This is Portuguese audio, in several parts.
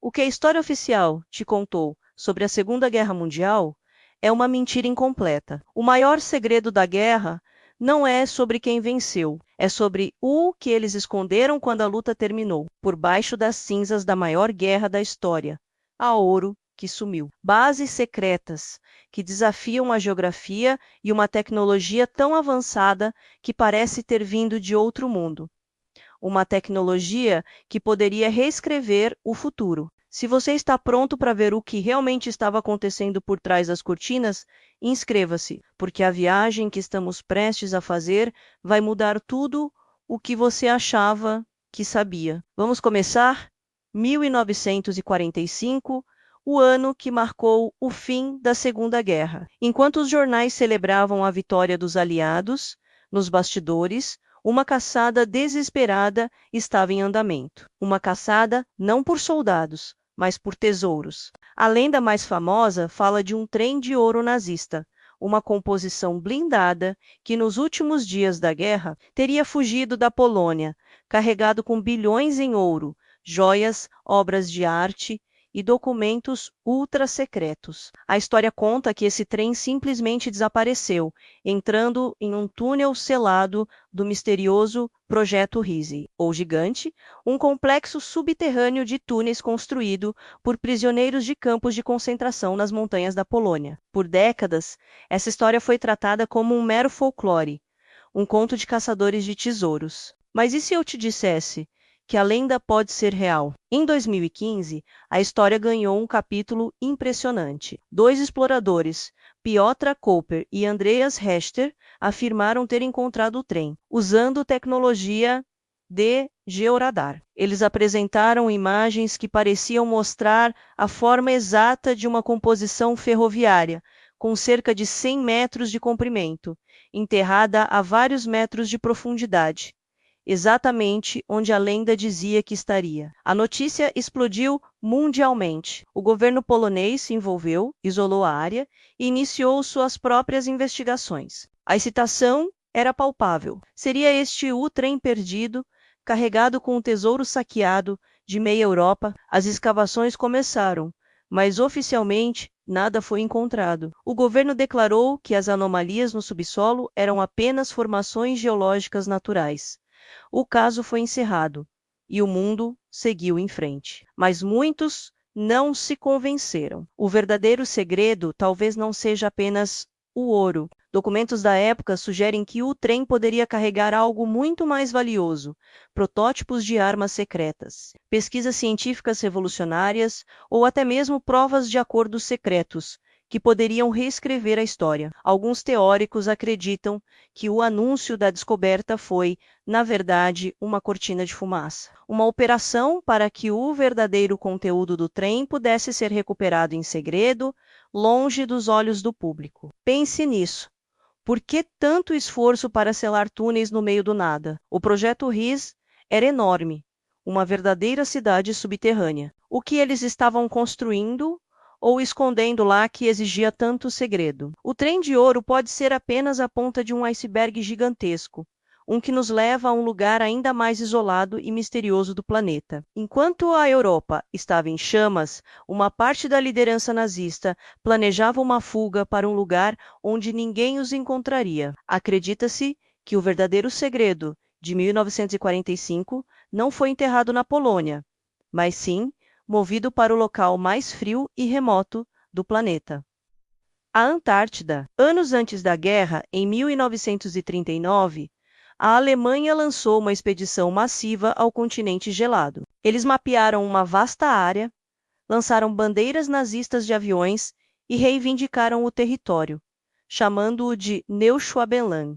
O que a história oficial te contou sobre a Segunda Guerra Mundial é uma mentira incompleta. O maior segredo da guerra não é sobre quem venceu, é sobre o que eles esconderam quando a luta terminou, por baixo das cinzas da maior guerra da história, a ouro que sumiu. Bases secretas que desafiam a geografia e uma tecnologia tão avançada que parece ter vindo de outro mundo. Uma tecnologia que poderia reescrever o futuro. Se você está pronto para ver o que realmente estava acontecendo por trás das cortinas, inscreva-se, porque a viagem que estamos prestes a fazer vai mudar tudo o que você achava que sabia. Vamos começar? 1945, o ano que marcou o fim da Segunda Guerra. Enquanto os jornais celebravam a vitória dos aliados, nos bastidores, uma caçada desesperada estava em andamento. Uma caçada não por soldados, mas por tesouros. A lenda mais famosa fala de um trem de ouro nazista, uma composição blindada que nos últimos dias da guerra teria fugido da Polônia, carregado com bilhões em ouro, joias, obras de arte e documentos ultra-secretos. A história conta que esse trem simplesmente desapareceu, entrando em um túnel selado do misterioso Projeto Rise, ou Gigante, um complexo subterrâneo de túneis construído por prisioneiros de campos de concentração nas montanhas da Polônia. Por décadas, essa história foi tratada como um mero folclore, um conto de caçadores de tesouros. Mas e se eu te dissesse que a lenda pode ser real? Em 2015, a história ganhou um capítulo impressionante. Dois exploradores, Piotr Koper e Andreas Hechter, afirmaram ter encontrado o trem, usando tecnologia de georadar. Eles apresentaram imagens que pareciam mostrar a forma exata de uma composição ferroviária, com cerca de 100 metros de comprimento, enterrada a vários metros de profundidade, exatamente onde a lenda dizia que estaria. A notícia explodiu mundialmente. O governo polonês se envolveu, isolou a área e iniciou suas próprias investigações. A excitação era palpável. Seria este o trem perdido, carregado com o tesouro saqueado de meia Europa? As escavações começaram, mas oficialmente nada foi encontrado. O governo declarou que as anomalias no subsolo eram apenas formações geológicas naturais. O caso foi encerrado e o mundo seguiu em frente. Mas muitos não se convenceram. O verdadeiro segredo talvez não seja apenas o ouro. Documentos da época sugerem que o trem poderia carregar algo muito mais valioso: protótipos de armas secretas, pesquisas científicas revolucionárias ou até mesmo provas de acordos secretos que poderiam reescrever a história. Alguns teóricos acreditam que o anúncio da descoberta foi, na verdade, uma cortina de fumaça, uma operação para que o verdadeiro conteúdo do trem pudesse ser recuperado em segredo, longe dos olhos do público. Pense nisso. Por que tanto esforço para selar túneis no meio do nada? O projeto RIS era enorme, uma verdadeira cidade subterrânea. O que eles estavam construindo ou escondendo lá que exigia tanto segredo? O trem de ouro pode ser apenas a ponta de um iceberg gigantesco, um que nos leva a um lugar ainda mais isolado e misterioso do planeta. Enquanto a Europa estava em chamas, uma parte da liderança nazista planejava uma fuga para um lugar onde ninguém os encontraria. Acredita-se que o verdadeiro segredo de 1945 não foi enterrado na Polônia, mas sim movido para o local mais frio e remoto do planeta. A Antártida. Anos antes da guerra, em 1939, a Alemanha lançou uma expedição massiva ao continente gelado. Eles mapearam uma vasta área, lançaram bandeiras nazistas de aviões e reivindicaram o território, chamando-o de Neuschwabenland,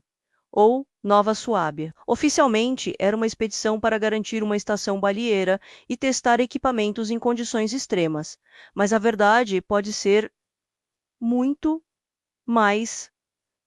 ou Nova Suábia. Oficialmente, era uma expedição para garantir uma estação balieira e testar equipamentos em condições extremas, mas a verdade pode ser muito mais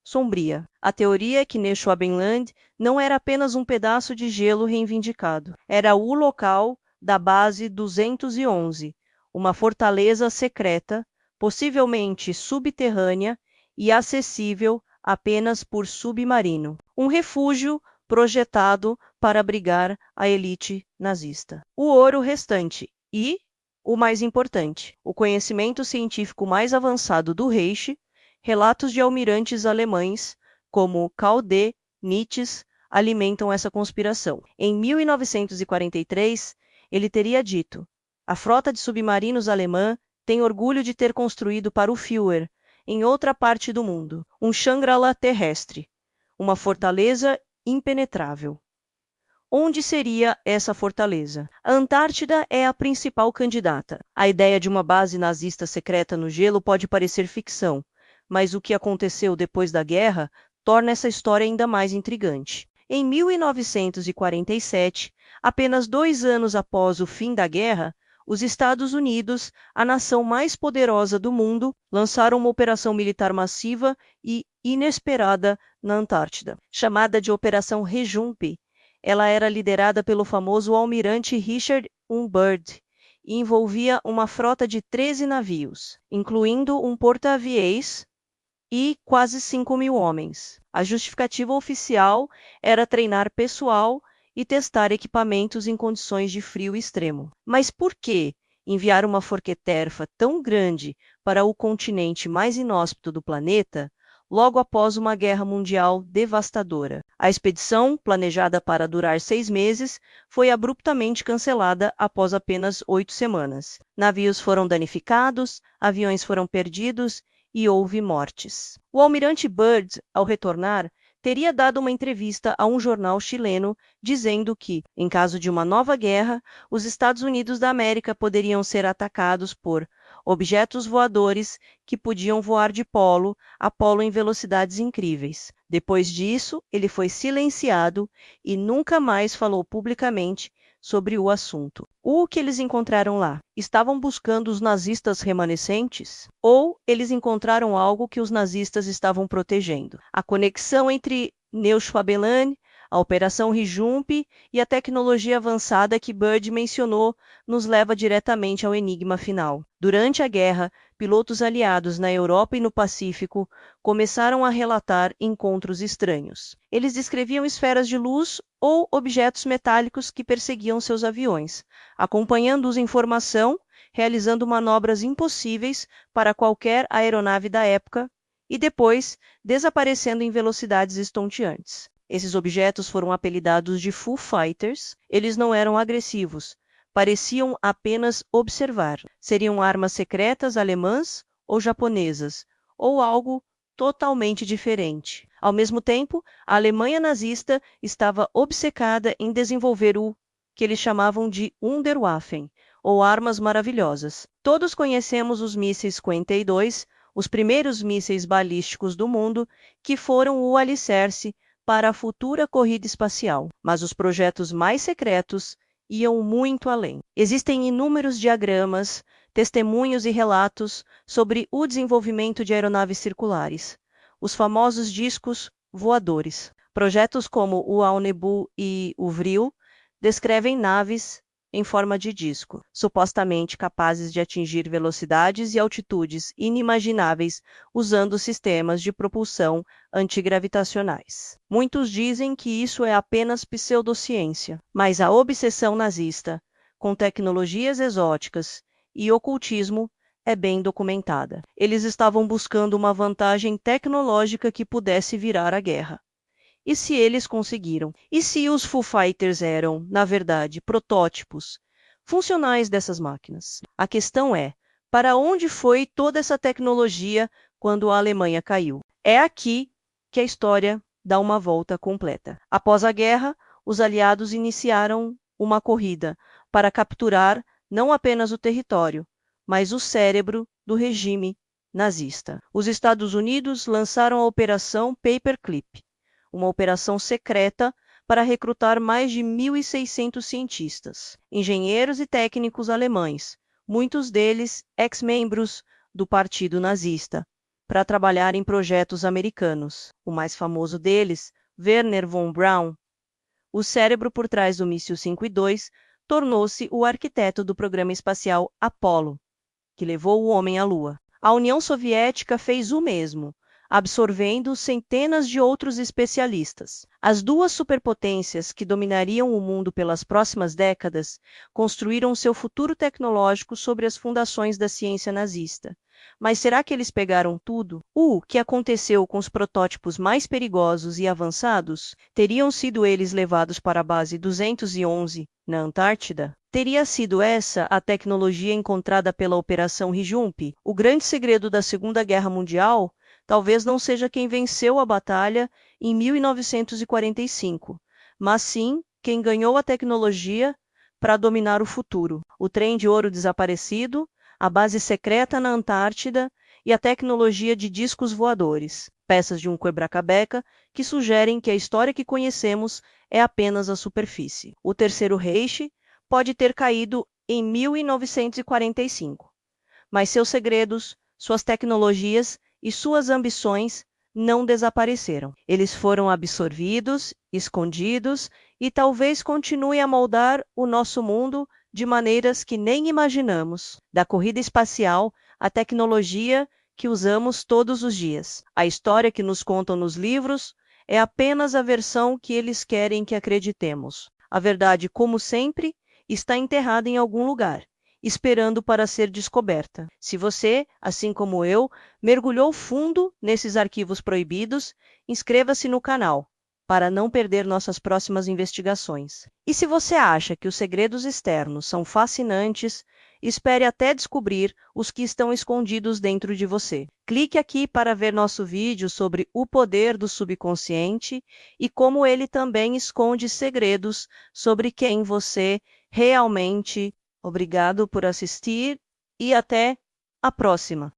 sombria. A teoria é que Neuschwabenland não era apenas um pedaço de gelo reivindicado. Era o local da Base 211, uma fortaleza secreta, possivelmente subterrânea e acessível apenas por submarino. Um refúgio projetado para abrigar a elite nazista. O ouro restante e o mais importante, o conhecimento científico mais avançado do Reich, relatos de almirantes alemães, como Karl D. Nitz, alimentam essa conspiração. Em 1943, ele teria dito: a frota de submarinos alemã tem orgulho de ter construído para o Führer, em outra parte do mundo, um Shangri-La terrestre, uma fortaleza impenetrável. Onde seria essa fortaleza? A Antártida é a principal candidata. A ideia de uma base nazista secreta no gelo pode parecer ficção, mas o que aconteceu depois da guerra torna essa história ainda mais intrigante. Em 1947, apenas 2 anos após o fim da guerra, os Estados Unidos, a nação mais poderosa do mundo, lançaram uma operação militar massiva e inesperada na Antártida, chamada de Operação Rejump. Ela era liderada pelo famoso almirante Richard Byrd e envolvia uma frota de 13 navios, incluindo um porta-aviões e quase 5.000 homens. A justificativa oficial era treinar pessoal e testar equipamentos em condições de frio extremo. Mas por que enviar uma forqueterfa tão grande para o continente mais inóspito do planeta logo após uma guerra mundial devastadora? A expedição, planejada para durar 6 meses, foi abruptamente cancelada após apenas 8 semanas. Navios foram danificados, aviões foram perdidos e houve mortes. O almirante Byrd, ao retornar, teria dado uma entrevista a um jornal chileno dizendo que, em caso de uma nova guerra, os Estados Unidos da América poderiam ser atacados por objetos voadores que podiam voar de polo a polo em velocidades incríveis. Depois disso, ele foi silenciado e nunca mais falou publicamente sobre o assunto. O que eles encontraram lá? Estavam buscando os nazistas remanescentes? Ou eles encontraram algo que os nazistas estavam protegendo? A conexão entre Neuschwabelan, a Operação Rejump e a tecnologia avançada que Byrd mencionou nos leva diretamente ao enigma final. Durante a guerra, pilotos aliados na Europa e no Pacífico começaram a relatar encontros estranhos. Eles descreviam esferas de luz ou objetos metálicos que perseguiam seus aviões, acompanhando-os em formação, realizando manobras impossíveis para qualquer aeronave da época e depois desaparecendo em velocidades estonteantes. Esses objetos foram apelidados de Foo Fighters. Eles não eram agressivos, pareciam apenas observar. Seriam armas secretas alemãs ou japonesas, ou algo totalmente diferente. Ao mesmo tempo, a Alemanha nazista estava obcecada em desenvolver o que eles chamavam de Wunderwaffen, ou armas maravilhosas. Todos conhecemos os mísseis 52, os primeiros mísseis balísticos do mundo, que foram o alicerce para a futura corrida espacial, mas os projetos mais secretos iam muito além. Existem inúmeros diagramas, testemunhos e relatos sobre o desenvolvimento de aeronaves circulares, os famosos discos voadores. Projetos como o Alnebu e o Vril descrevem naves em forma de disco, supostamente capazes de atingir velocidades e altitudes inimagináveis usando sistemas de propulsão antigravitacionais. Muitos dizem que isso é apenas pseudociência, mas a obsessão nazista com tecnologias exóticas e ocultismo é bem documentada. Eles estavam buscando uma vantagem tecnológica que pudesse virar a guerra. E se eles conseguiram? E se os Foo Fighters eram, na verdade, protótipos funcionais dessas máquinas? A questão é, para onde foi toda essa tecnologia quando a Alemanha caiu? É aqui que a história dá uma volta completa. Após a guerra, os aliados iniciaram uma corrida para capturar não apenas o território, mas o cérebro do regime nazista. Os Estados Unidos lançaram a Operação Paperclip, uma operação secreta para recrutar mais de 1.600 cientistas, engenheiros e técnicos alemães, muitos deles ex-membros do Partido Nazista, para trabalhar em projetos americanos. O mais famoso deles, Wernher von Braun, o cérebro por trás do míssil 5.2, tornou-se o arquiteto do programa espacial Apollo, que levou o homem à Lua. A União Soviética fez o mesmo. absorvendo centenas de outros especialistas. As duas superpotências que dominariam o mundo pelas próximas décadas construíram seu futuro tecnológico sobre as fundações da ciência nazista. Mas será que eles pegaram tudo? O que aconteceu com os protótipos mais perigosos e avançados? Teriam sido eles levados para a base 211, na Antártida? Teria sido essa a tecnologia encontrada pela Operação Rijump? O grande segredo da Segunda Guerra Mundial talvez não seja quem venceu a batalha em 1945, mas sim quem ganhou a tecnologia para dominar o futuro. O trem de ouro desaparecido, a base secreta na Antártida e a tecnologia de discos voadores, peças de um quebra-cabeça que sugerem que a história que conhecemos é apenas a superfície. O Terceiro Reich pode ter caído em 1945, mas seus segredos, suas tecnologias e suas ambições não desapareceram. Eles foram absorvidos, escondidos e talvez continuem a moldar o nosso mundo de maneiras que nem imaginamos. Da corrida espacial à tecnologia que usamos todos os dias. A história que nos contam nos livros é apenas a versão que eles querem que acreditemos. A verdade, como sempre, está enterrada em algum lugar, esperando para ser descoberta. Se você, assim como eu, mergulhou fundo nesses arquivos proibidos, inscreva-se no canal para não perder nossas próximas investigações. E se você acha que os segredos externos são fascinantes, espere até descobrir os que estão escondidos dentro de você. Clique aqui para ver nosso vídeo sobre o poder do subconsciente e como ele também esconde segredos sobre quem você realmente. Obrigado por assistir e até a próxima!